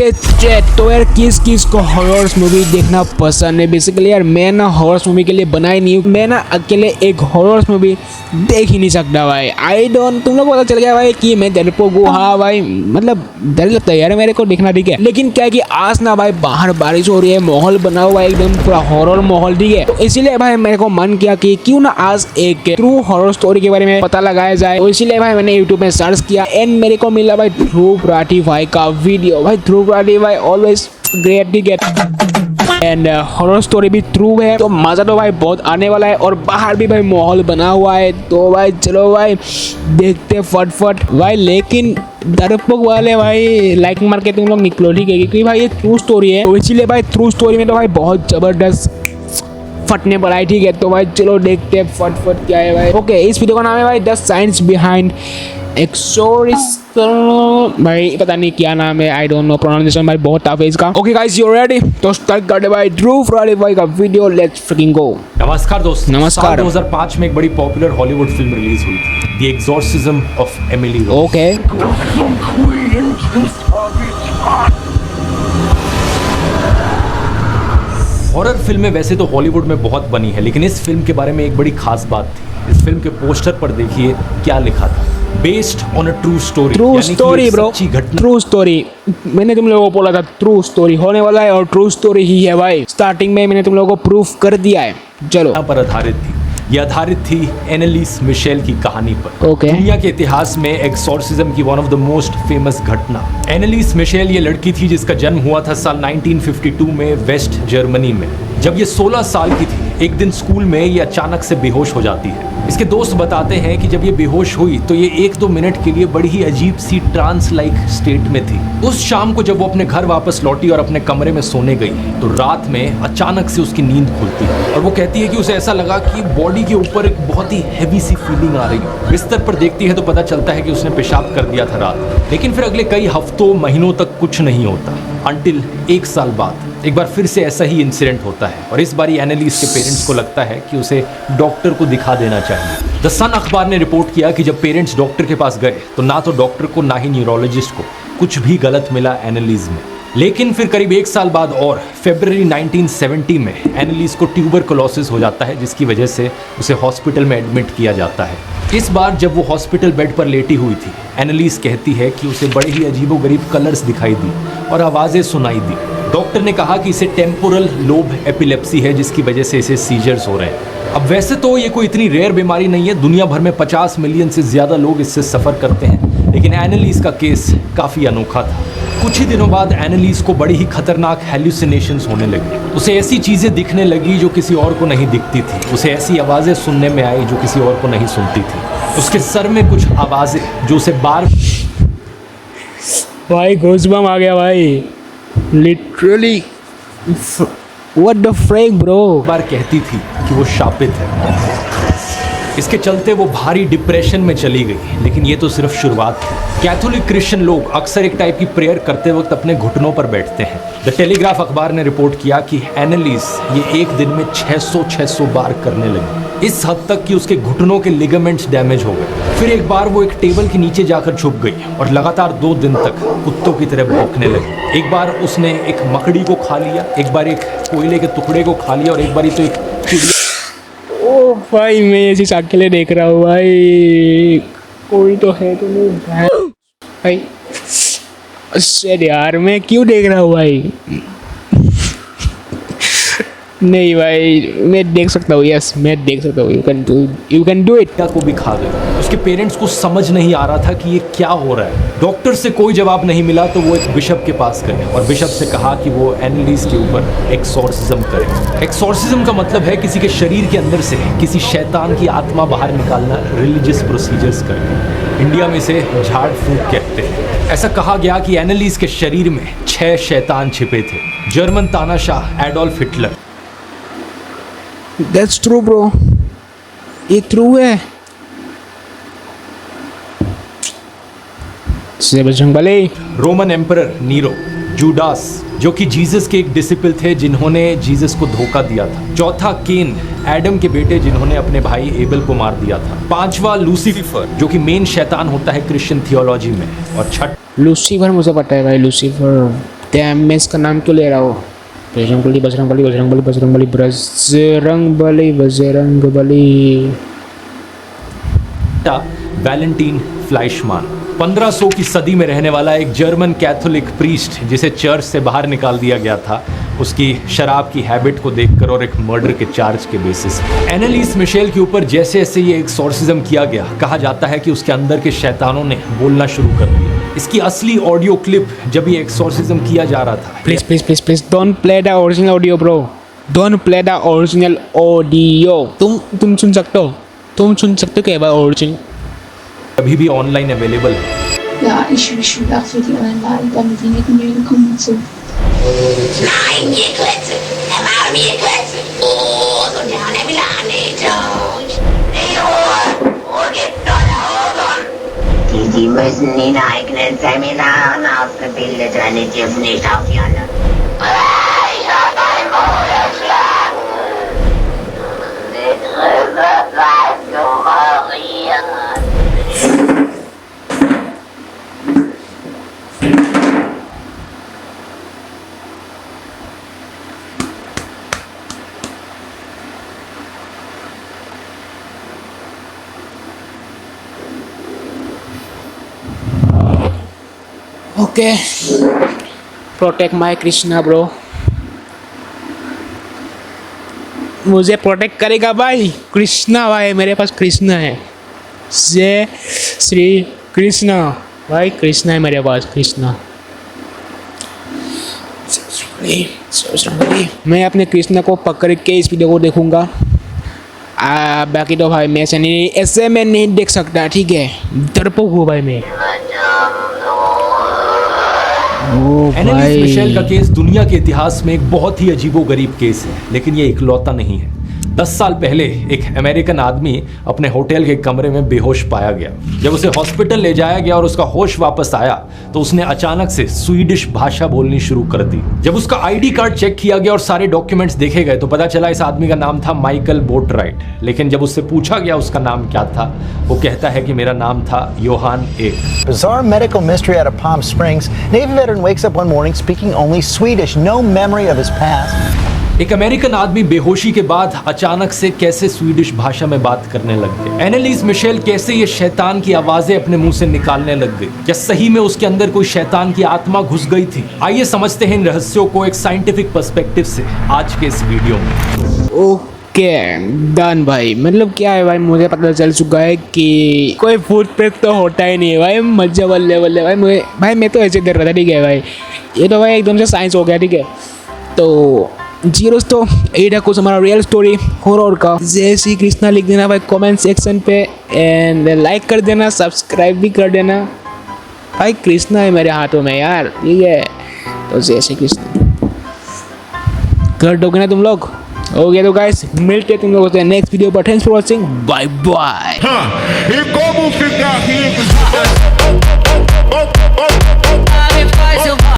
Okay chat, तो यार किस किस को हॉरर्स मूवी देखना पसंद है। बेसिकली यार मैं ना हॉरर्स मूवी के लिए बनाई नहीं हूँ, मैं ना अकेले एक हॉरर्स मूवी देख ही नहीं सकता भाई। आई डोंट, तुम लोग पता चल गया भाई कि मैं डरपोक हूँ। हाँ भाई, मतलब डर लगता है यार मेरे को देखना, ठीक है। लेकिन क्या है कि आज ना भाई बाहर बारिश हो रही है, माहौल बना हुआ है एकदम पूरा हॉरर माहौल, ठीक है। तो इसीलिए भाई मेरे को मन किया कि क्यों ना आज एक ट्रू हॉरर स्टोरी के बारे में पता लगाया जाए। तो इसीलिए भाई मैंने यूट्यूब में सर्च किया एंड मेरे को मिला भाई ध्रुव राठी भाई का वीडियो। भाई ध्रुव राठी भाई ऑलवेज ग्रेट, ठीक है। एंड हॉरर स्टोरी भी ट्रू है, तो मजा तो भाई बहुत आने वाला है। और बाहर भी भाई माहौल बना हुआ है, तो भाई चलो भाई देखते फटफट भाई। लेकिन डरपोक वाले भाई लाइक मार के तुम लोग निकलो, ठीक है, क्योंकि भाई ये ट्रू स्टोरी है। तो इसीलिए भाई ट्रू स्टोरी में तो भाई बहुत जबरदस्त फटने पड़ा है, ठीक है। तो भाई चलो देखते फटफट क्या है भाई। ओके, इस वीडियो का नाम है भाई द साइंस बिहाइंड एक्सोरिस्ट, भाई पता नहीं क्या नाम है, आई डोंट नो प्रोनाउंसिएशन भाई बहुत टफ है इसका। Okay guys, you ready? तो स्टार्ट करते भाई ध्रुव राठी भाई का वीडियो, लेट्स फ्रिकिंग गो। नमस्कार दोस्त। नमस्कार। 2005 में एक बड़ी पॉपुलर हॉलीवुड फिल्म रिलीज हुई थी, the exorcism of Emily Rose. Okay, horror फिल्में वैसे तो हॉलीवुड में बहुत बनी है, लेकिन इस फिल्म के बारे में एक बड़ी खास बात थी। इस फिल्म के पोस्टर पर देखिए क्या लिखा था, based on a true story. True story bro, true story. मैंने तुम लोगों को बोला था ट्रू स्टोरी होने वाला है, और ट्रू स्टोरी ही है भाई। स्टार्टिंग में मैंने तुम लोगों को प्रूफ कर दिया है। चलो, यहाँ पर आधारित थी, ये आधारित थी एनालिस मिशेल की कहानी पर। ओके। दुनिया के इतिहास में एक्सोर्सिज्म की one of the most famous घटना। एनालिस मिशेल ये लड़की थी जिसका जन्म हुआ था साल 1952 में वेस्ट जर्मनी में। जब ये 16 साल की थी, एक दिन स्कूल में ये अचानक से बेहोश हो जाती है। इसके दोस्त बताते हैं कि जब ये बेहोश हुई तो ये 1-2 मिनट के लिए बड़ी ही अजीब सी ट्रांस लाइक स्टेट में थी। उस शाम को जब वो अपने घर वापस लौटी और अपने कमरे में सोने गई, तो रात में अचानक से उसकी नींद खुलती है और वो कहती है कि उसे ऐसा लगा कि बॉडी के ऊपर एक बहुत ही हैवी सी फीलिंग आ रही है। बिस्तर पर देखती है तो पता चलता है कि उसने पेशाब कर दिया था रात। लेकिन फिर अगले कई हफ्तों महीनों तक कुछ नहीं होता, अंटिल 1 साल बाद एक बार फिर से ऐसा ही इंसिडेंट होता है। और इस बारी एनालिस के पेरेंट्स को लगता है कि उसे डॉक्टर को दिखा देना चाहिए। द सन अखबार ने रिपोर्ट किया कि जब पेरेंट्स डॉक्टर के पास गए तो ना तो डॉक्टर को ना ही न्यूरोलॉजिस्ट को कुछ भी गलत मिला एनालिस में। लेकिन फिर करीब 1 साल बाद और फरवरी 1970 में एनालिस को ट्यूबरकुलोसिस हो जाता है, जिसकी वजह से उसे हॉस्पिटल में एडमिट किया जाता है। इस बार जब वो हॉस्पिटल बेड पर लेटी हुई थी, एनालिस कहती है कि उसे बड़े ही अजीबोगरीब कलर्स दिखाई दी और आवाज़ें सुनाई दी। डॉक्टर ने कहा कि इसे टेम्पोरल लोब एपिलेप्सी है, जिसकी वजह से इसे सीजर्स हो रहे हैं। अब वैसे तो ये कोई इतनी रेयर बीमारी नहीं है, दुनिया भर में 50 मिलियन से ज़्यादा लोग इससे सफ़र करते हैं, लेकिन एनालिस का केस काफ़ी अनोखा था। कुछ ही दिनों बाद एनालिस को बड़ी ही खतरनाक हेल्यूसिनेशंस होने लगी। उसे ऐसी चीज़ें दिखने लगी जो किसी और को नहीं दिखती थी। उसे ऐसी आवाज़ें सुनने में आई जो किसी और को नहीं सुनती थी। उसके सर में कुछ आवाज़ें जो उसे बार भाई गूज़बम्प आ गया भाई, literally what the freak bro, बार कहती थी कि वो शापित है। इसके चलते वो भारी डिप्रेशन में चली गई। लेकिन ये तो सिर्फ शुरुआत थी। कैथोलिक क्रिश्चियन लोग अक्सर एक टाइप की प्रेयर करते वक्त अपने घुटनों पर बैठते हैं। द टेलीग्राफ अखबार ने रिपोर्ट किया कि एनालिस ये एक दिन में 600 बार करने लगी, इस हद तक कि उसके घुटनों के लिगामेंट्स डैमेज हो गए। फिर एक बार वो एक टेबल के नीचे जाकर छुप गई और लगातार 2 दिन तक कुत्तों की तरह भौंकने लगी। एक बार उसने एक मकड़ी को खा लिया, एक बार एक कोयले के टुकड़े को खा लिया और एक बार तो एक चिड़िया। ओ भाई मैं ये चीज़ अकेले देख रहा हूँ भाई, कोई तो है तो नहीं भाई। अच्छा यार मैं क्यों देख रहा हूँ भाई, नहीं भाई मैं देख सकता हूँ, यस मैं देख सकता हूँ। You can do it. को भी खा गई। उसके पेरेंट्स को समझ नहीं आ रहा था कि ये क्या हो रहा है। डॉक्टर से कोई जवाब नहीं मिला तो वो एक बिशप के पास गए और बिशप से कहा कि वो एनालिस के ऊपर एक्सोर्सिज्म करें। एक्सोर्सिज्म का मतलब है किसी के शरीर के अंदर से किसी शैतान की आत्मा बाहर निकालना, रिलीजियस प्रोसीजर्स करके। इंडिया में इसे झाड़ फूंक कहते हैं। ऐसा कहा गया कि एनालिस के शरीर में 6 शैतान छिपे थे। जर्मन तानाशाह Adolf Hitler. That's true bro, ये ट्रू है। रोमन एम्परर नीरो, जूडास जो कि जीसस के एक डिसिपल थे जिन्होंने जीसस को धोखा दिया था। चौथा केन, एडम के बेटे जिन्होंने अपने भाई एबल को मार दिया था। 5वां लूसीफर जो कि मेन शैतान होता है क्रिश्चियन थियोलॉजी में। और छठ लूसीफर मुझे पता है भाई, लूसीफर डैम मैं इसका नाम क्यों ले रहा हूँ? बजरंगबली बजरंगबली बजरंगबली बजरंगबली बजरंगबली बजरंगबली। वैलेंटीन फ्लाइशमान 1500 की सदी में रहने वाला एक जर्मन कैथोलिक प्रीस्ट जिसे चर्च से बाहर निकाल दिया गया था उसकी शराब की हैबिट को देखकर और एक मर्डर के चार्ज के बेसिस पे। एनालिस मिशेल के ऊपर जैसे जैसे ये एक्सॉर्सिज्म किया गया, कहा जाता है कि उसके अंदर के शैतानों ने बोलना शुरू कर दिया। इसकी असली ऑडियो क्लिप जब ये एक्सॉर्सिज्म किया जा रहा था, please please please please don't play the original audio bro, don't play the original audio. तुम सुन सकते हो क्या भाई ओरिजिनल? अभी भी ऑनलाइन अवेलेबल है। Ja, ich will auch für die Online-Wahl, damit die nicht mehr kommen und so. Nein, ihr Klötze! Der Mann, ihr Klötze! Oh, so der will auch nicht. Die Ruhe! Wo gibt Dollar? Die müssen in eigenen Seminaren ausgebildet werden, die dürfen nicht auf die anderen. Ich hab ein Bruder geschlagen. Die Trümmer bleiben ignorieren. Okay, protect my Krishna bro. मुझे protect करेगा भाई कृष्णा। भाई मेरे पास कृष्णा है, जय श्री कृष्णा। भाई कृष्णा है मेरे पास, कृष्णा। मैं अपने कृष्णा को पकड़ के इस वीडियो को देखूंगा। बाकी तो भाई मैं ऐसे मैं नहीं देख सकता, ठीक है? डरपोक हूँ भाई मैं। एनालिस मिशेल का केस दुनिया के इतिहास में एक बहुत ही अजीबोगरीब केस है, लेकिन ये इकलौता नहीं है। 10 साल पहले एक अमेरिकन आदमी अपने होटल के कमरे में बेहोश पाया गया। जब उसे हॉस्पिटल ले जाया गया और उसका होश वापस आया तो उसने अचानक से स्वीडिश भाषा बोलनी शुरू कर दी। जब उसका आईडी कार्ड चेक किया गया और सारे डॉक्यूमेंट्स देखे गए तो पता चला इस आदमी का नाम था माइकल बोटराइट। लेकिन जब उससे पूछा गया उसका नाम क्या था, वो कहता है कि मेरा नाम था योहान एक। Bizarre medical mystery out of Palm Springs. Navy veteran wakes up one morning speaking only Swedish, no memory of his past. एक अमेरिकन आदमी बेहोशी के बाद अचानक से कैसे स्वीडिश भाषा में बात करने लग गए। एनालिस मिशेल कैसे ये शैतान की आवाजें अपने मुंह से निकालने लग गई। क्या सही में उसके अंदर कोई शैतान की आत्मा घुस गई थी? आइए समझते हैं इन रहस्यों को एक साइंटिफिक पर्सपेक्टिव से आज के इस वीडियो में। ओके डन भाई। मतलब क्या है भाई, मुझे पता चल चुका है कि कोई भूत प्रेत तो होता ही नहीं है भाई। मजा बल्ले बल्ले भाई मैं तो ऐसे डर रहा था, ठीक है भाई? ये तो भाई एकदम से साइंस हो गया, ठीक है? तो जी दोस्तों, ये था कुछ हमारा रियल स्टोरी हॉरर का। जय श्री कृष्णा लिख देना भाई कमेंट सेक्शन पे, एंड लाइक कर देना, सब्सक्राइब भी कर देना। भाई कृष्णा है मेरे हाथों में यार, ठीक है? तो जय श्री कृष्ण कर दोगे ना तुम लोग? हो गया तो गाइस, मिलते हैं तुम लोगों से नेक्स्ट वीडियो पर। Thanks for watching, bye bye.